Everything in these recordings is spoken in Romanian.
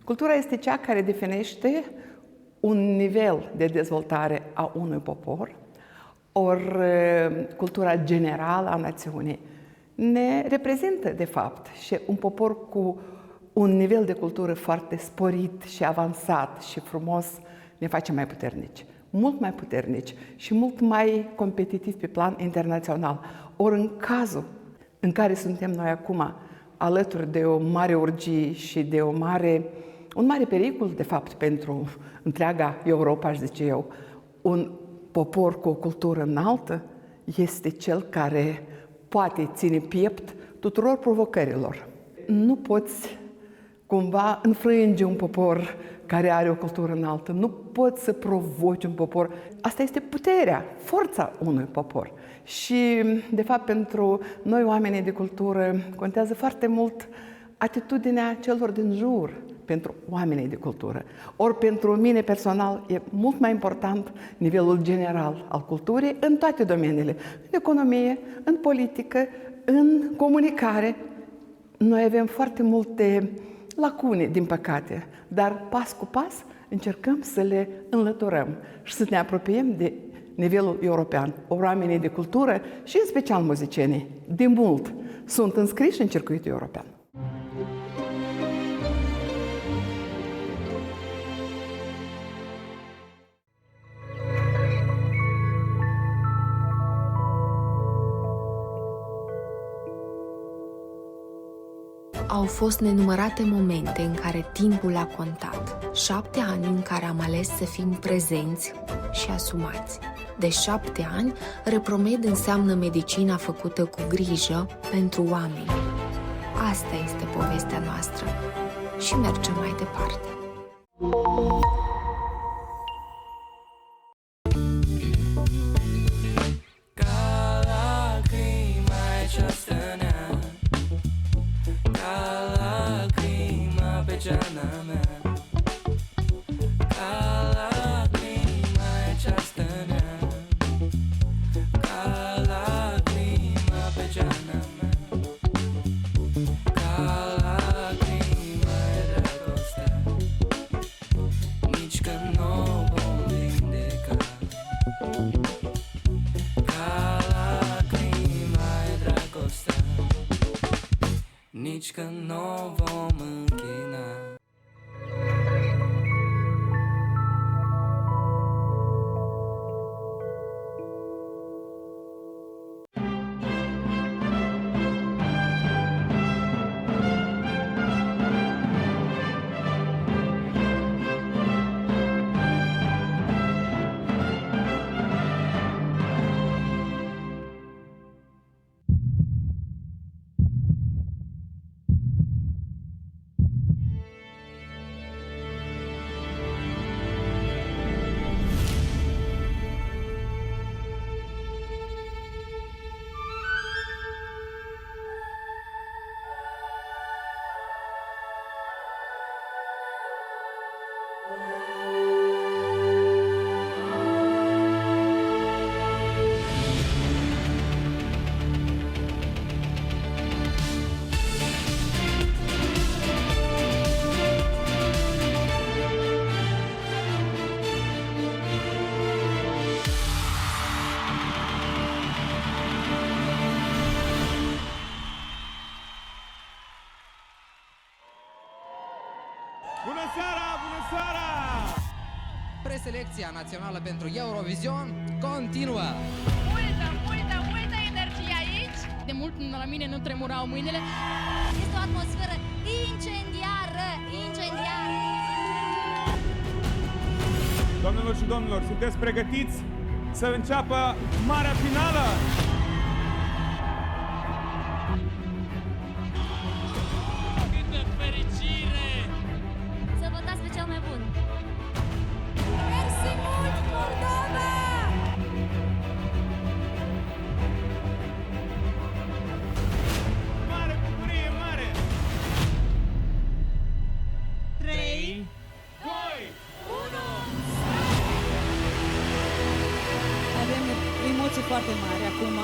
Cultura este cea care definește un nivel de dezvoltare a unui popor, ori cultura generală a națiunii ne reprezintă, de fapt, și un popor cu un nivel de cultură foarte sporit și avansat și frumos ne face mai puternici, mult mai puternici și mult mai competitivi pe plan internațional. Ori în cazul în care suntem noi acum, alături de o mare urgie și de un mare pericol, de fapt, pentru întreaga Europa, aș zice eu, un popor cu o cultură înaltă este cel care poate ține piept tuturor provocărilor. Nu poți cumva înfrânge un popor care are o cultură înaltă, nu poți să provoci un popor. Asta este puterea, forța unui popor. Și, de fapt, pentru noi, oamenii de cultură, contează foarte mult atitudinea celor din jur pentru oamenii de cultură. Ori pentru mine personal e mult mai important nivelul general al culturii în toate domeniile. În economie, în politică, în comunicare. Noi avem foarte multe lacune, din păcate, dar pas cu pas încercăm să le înlăturăm și să ne apropiem de nivelul european. Oamenii de cultură și în special muzicienii, de mult, sunt înscriși în circuitul european. Au fost nenumărate momente în care timpul a contat. 7 ani în care am ales să fim prezenți și asumați. De 7 ani, Repromed înseamnă medicina făcută cu grijă pentru oameni. Asta este povestea noastră și mergem mai departe. Nici când nu vom închina. Bună seara! Bună seara! Preselecția națională pentru Eurovision continuă! Multă energie aici! De mult la mine nu tremurau mâinile. Este o atmosferă incendiară! Doamnelor și domnilor, sunteți pregătiți să înceapă marea finală? Câtă fericire! Să votați pe cel mai bun! Mersi mult, Moldova! Mare bucurie, mare! 3, 2, Avem emoții foarte mari acum.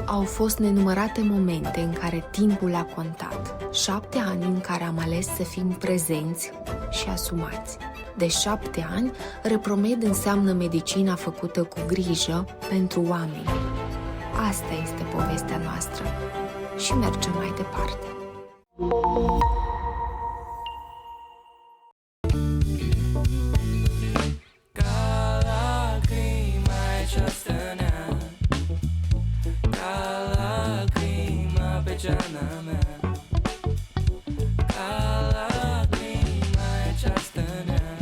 Au fost nenumărate momente în care timpul a contat, 7 ani în care am ales să fim prezenți și asumați. De 7 ani, Repromed înseamnă medicina făcută cu grijă pentru oameni. Asta este povestea noastră și mergem mai departe. Ca lacrima ce stănea, ca lacrima pe geana mea, ca lacrima ce stănea,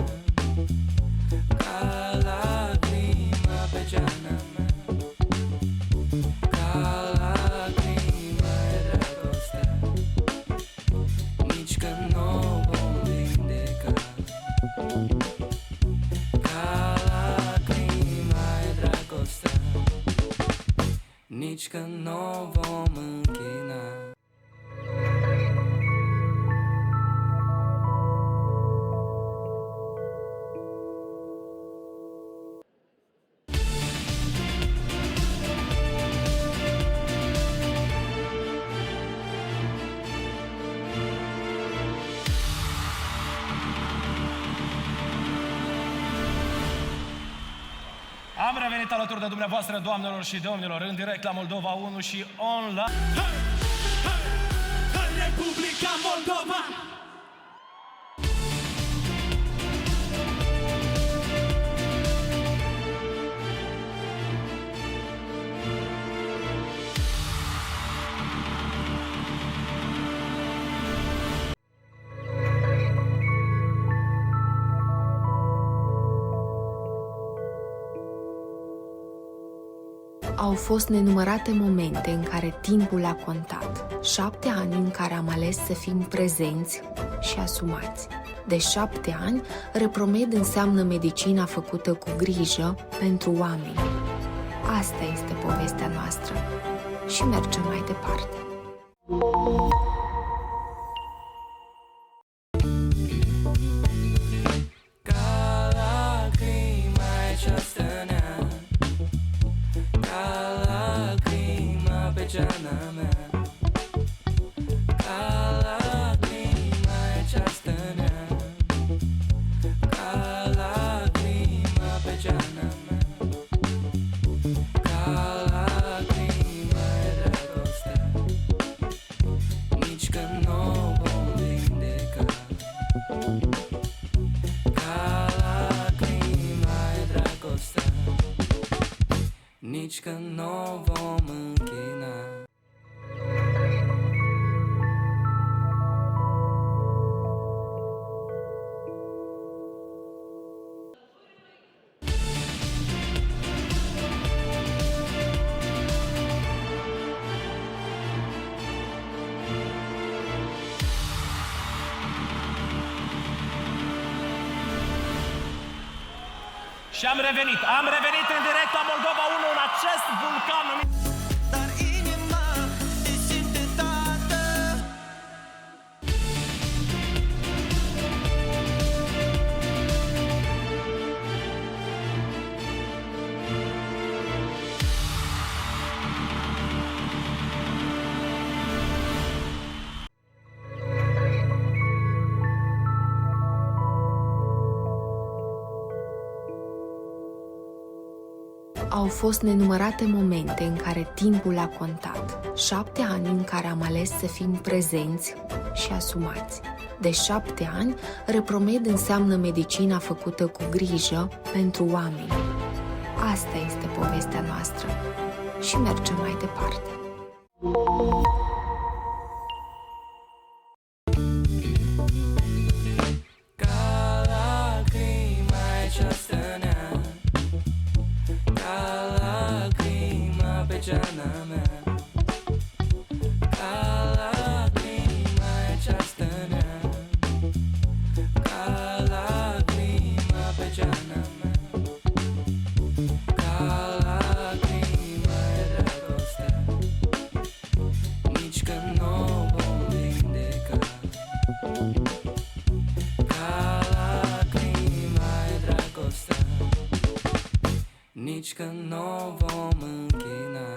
ca lacrima pe geana mea, ca lacrima dragostea, nici când nu o vom vindeca. Ca lacrima e dragostea, nici când nu o vom închina. Am revenit alături de dumneavoastră, doamnelor și domnilor, în direct la Moldova 1 și online. Republica Moldova! Au fost nenumărate momente în care timpul a contat, 7 ani în care am ales să fim prezenți și asumați. De 7 ani, Repromed înseamnă medicina făcută cu grijă pentru oameni. Asta este povestea noastră și mergem mai departe. Ca lacrima ce stănea, ca lacrima pe geana mea, ca lacrima ce stănea, ca lacrima pe geana mea, ca lacrima e dragostea, nici când nu o vom vindeca. Ca lacrima e dragostea, nici când nu o vom închina. Și am revenit în direct la Moldova 1 în acest vulcan numit... Dar inima te simte tată. Au fost nenumărate momente în care timpul a contat, 7 ani în care am ales să fim prezenți și asumați. De 7 ani, Repromed înseamnă medicina făcută cu grijă pentru oameni. Asta este povestea noastră și mergem mai departe. Ca lacrima ce stănea, ca lacrima pe geana mea, ca lacrima ce stănea, ca lacrima pe geana mea, ca lacrima e dragostea, nici când n-o vom vindeca. Ca lacrima e dragostea, nici când n-o vom închina.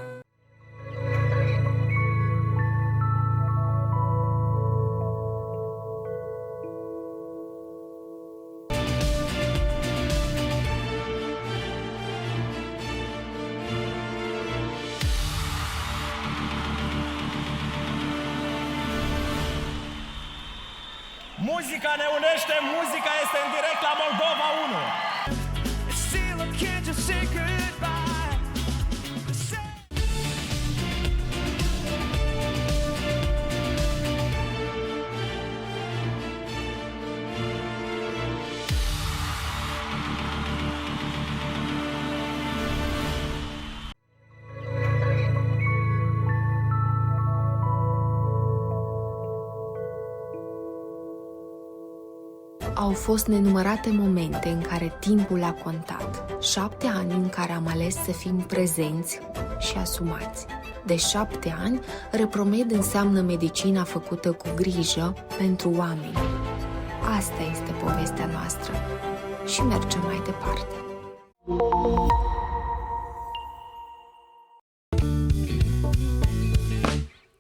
Muzica ne unește, muzica este în direct la Moldova 1. Still I can't just say goodbye. Au fost nenumărate momente în care timpul a contat, 7 ani în care am ales să fim prezenți și asumați. De 7 ani, Repromed înseamnă medicina făcută cu grijă pentru oameni. Asta este povestea noastră și mergem mai departe.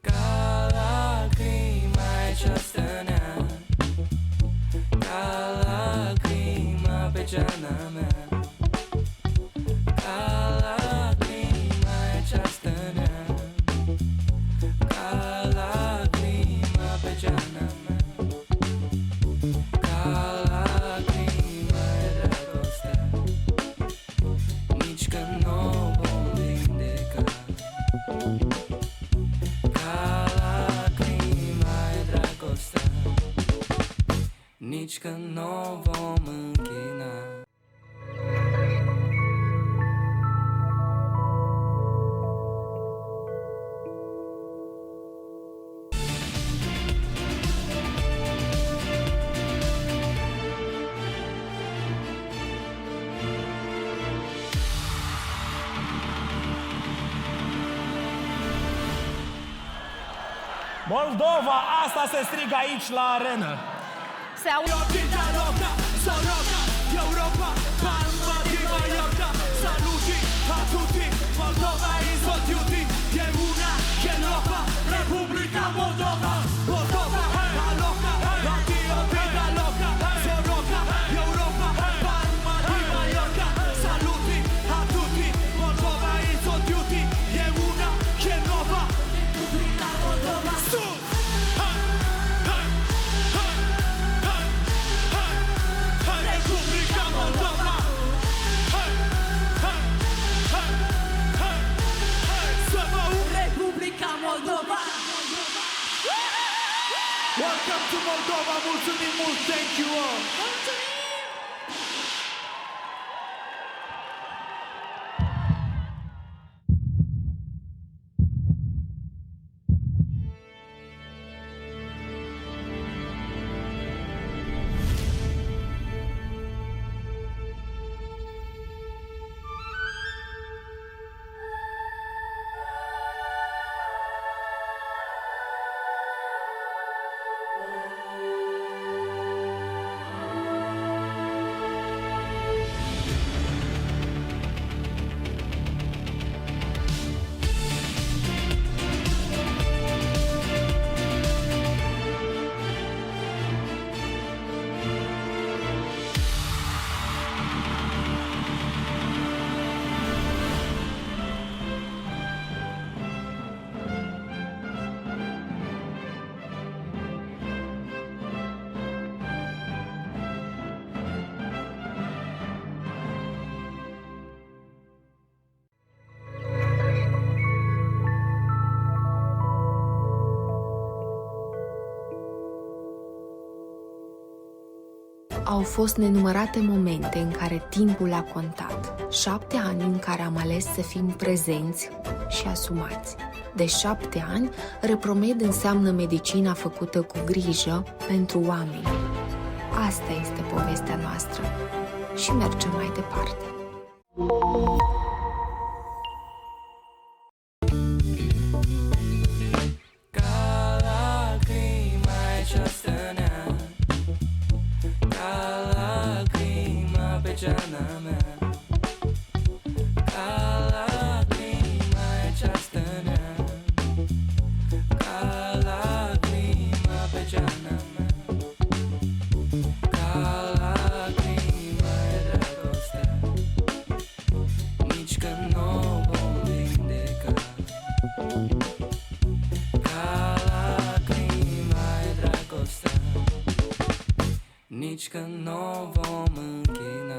Ca lacrima ce stănea, ca lacrima pe geana mea, ca lacrima ce stănea, ca lacrima pe geana mea, ca lacrima e dragostea, nici când n-o vom vindeca. Ca lacrima e dragostea, nici când n-o vom închina. Moldova, asta se strigă aici la arenă. Se aude Europa, Palma di Mallorca, saluti a tutti, Moldova is what you think, e una che loca, Repubblica Moldova, Moldova, la loca, la Dio vida loca, se roca, Europa, Palma di Mallorca, saluti a tutti, Moldova is what you think, e una che nova, Repubblica Moldova, su! Repubblica Moldova. Repubblica Moldova. Welcome to Moldova. Mulțumim mult. Thank you all. Au fost nenumărate momente în care timpul a contat. 7 ani în care am ales să fim prezenți și asumați. De 7 ani, Repromed înseamnă medicina făcută cu grijă pentru oameni. Asta este povestea noastră și mergem mai departe. Nici când nu vom închina.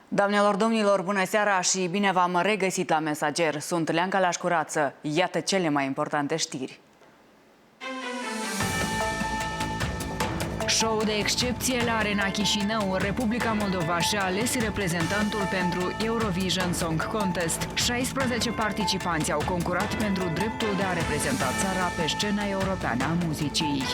Doamnelor, domnilor, bună seara și bine v-am regăsit la Mesager. Sunt Leanca Lașcurață. Iată cele mai importante știri. Show de excepție la Arena Chișinău. Republica Moldova și-a ales reprezentantul pentru Eurovision Song Contest. 16 participanți au concurat pentru dreptul de a reprezenta țara pe scena europeană a muzicii.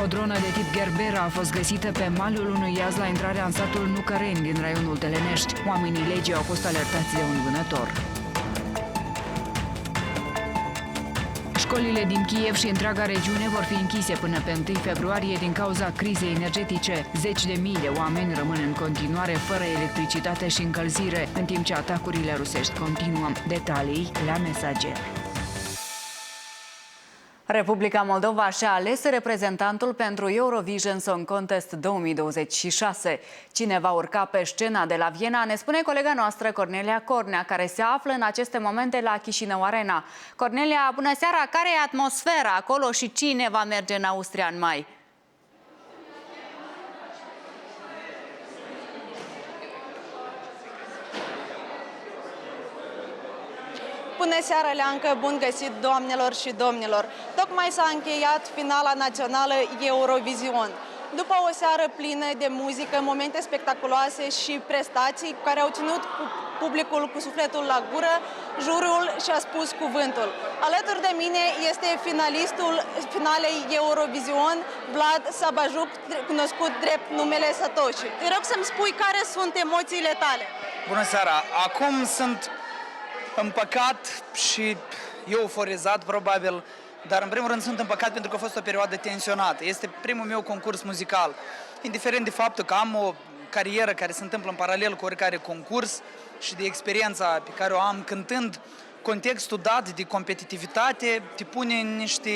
O dronă de tip Gerbera a fost găsită pe malul unui iaz la intrarea în satul Nucăreni din raionul Telenești. Oamenii legii au fost alertați de un vânător. Școlile din Kiev și întreaga regiune vor fi închise până pe 1 februarie din cauza crizei energetice. Zeci de mii de oameni rămân în continuare fără electricitate și încălzire, în timp ce atacurile rusești continuă. Detalii la Mesager. Republica Moldova și-a ales reprezentantul pentru Eurovision Song Contest 2026. Cine va urca pe scena de la Viena ne spune colega noastră Cornelia Cornea, care se află în aceste momente la Chișinău Arena. Cornelia, bună seara! Care e atmosfera acolo și cine va merge în Austria în mai? Bună seara, Leancă! Bun găsit, doamnelor și domnilor! Tocmai s-a încheiat finala națională Eurovision. După o seară plină de muzică, momente spectaculoase și prestații care au ținut publicul cu sufletul la gură, jurul și-a spus cuvântul. Alături de mine este finalistul finalei Eurovision, Vlad Sabajuc, cunoscut drept numele Satoshi. Te rog să-mi spui care sunt emoțiile tale. Bună seara! Acum sunt împăcat și euforizat, probabil, dar în primul rând sunt împăcat pentru că a fost o perioadă tensionată. Este primul meu concurs muzical. Indiferent de faptul că am o carieră care se întâmplă în paralel cu oricare concurs și de experiența pe care o am cântând, contextul dat de competitivitate te pune în niște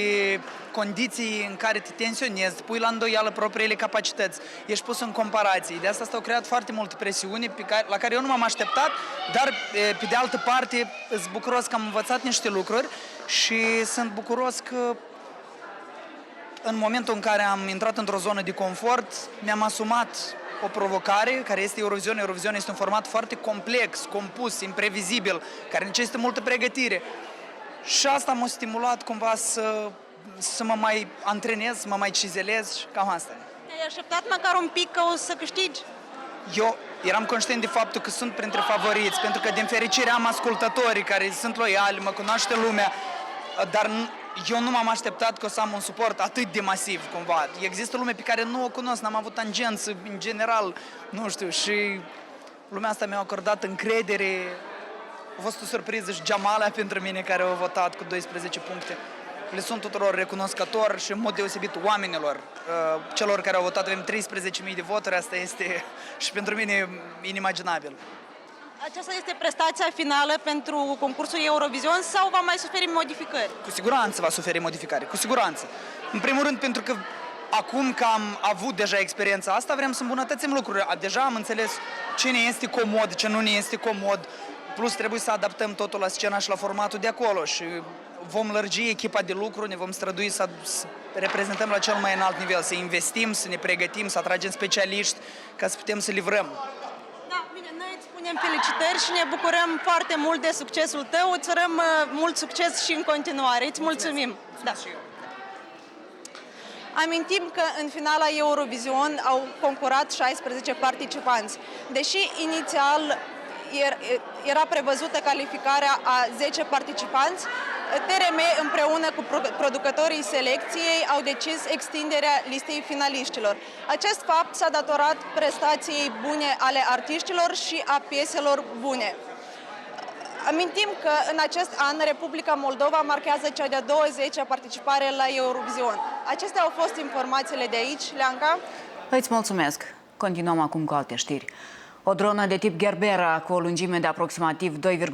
condiții în care te tensionezi, te pui la îndoială propriile capacități, ești pus în comparații. De asta s-au creat foarte multe presiuni la care eu nu m-am așteptat, dar pe de altă parte sunt bucuros că am învățat niște lucruri și sunt bucuros că în momentul în care am intrat într-o zonă de confort, mi-am asumat o provocare care este Eurovision. Eurovision este un format foarte complex, compus, imprevizibil, care necesită multă pregătire. Și asta m-a stimulat cumva să mă mai antrenez, să mă mai cizelez și cam asta. Te-ai așteptat măcar un pic că o să câștigi? Eu eram conștient de faptul că sunt printre favoriți, pentru că din fericire am ascultătorii care sunt loiali, mă cunoaște lumea, dar eu nu m-am așteptat că o să am un suport atât de masiv, cumva. Există lume pe care nu o cunosc, n-am avut tangență, în general, nu știu, și lumea asta mi-a acordat încredere. A fost o surpriză și Jamala pentru mine, care a votat cu 12 puncte. Le sunt tuturor recunoscător și în mod deosebit oamenilor, celor care au votat. Avem 13.000 de voturi, asta este și pentru mine inimaginabil. Aceasta este prestația finală pentru concursul Eurovision sau va mai suferi modificări? Cu siguranță va suferi modificare, cu siguranță. În primul rând pentru că acum că am avut deja experiența asta, vrem să îmbunătățim lucrurile. Deja am înțeles ce ne este comod, ce nu ne este comod, plus trebuie să adaptăm totul la scena și la formatul de acolo și vom lărgi echipa de lucru, ne vom strădui să reprezentăm la cel mai înalt nivel, să investim, să ne pregătim, să atragem specialiști ca să putem să livrăm. Da, bine, noi îți spunem felicitări și ne bucurăm foarte mult de succesul tău, îți urăm mult succes și în continuare, îți mulțumim. Da. Amintim că în finala Eurovision au concurat 16 participanți. Deși inițial era prevăzută calificarea a 10 participanți, TRM împreună cu producătorii selecției au decis extinderea listei finaliștilor. Acest fapt s-a datorat prestației bune ale artiștilor și a pieselor bune. Amintim că în acest an Republica Moldova marchează cea de-a 20-a participare la Eurovision. Acestea au fost informațiile de aici, Leanca. Îți mulțumesc. Continuăm acum cu alte știri. O dronă de tip Gerbera cu o lungime de aproximativ 2,5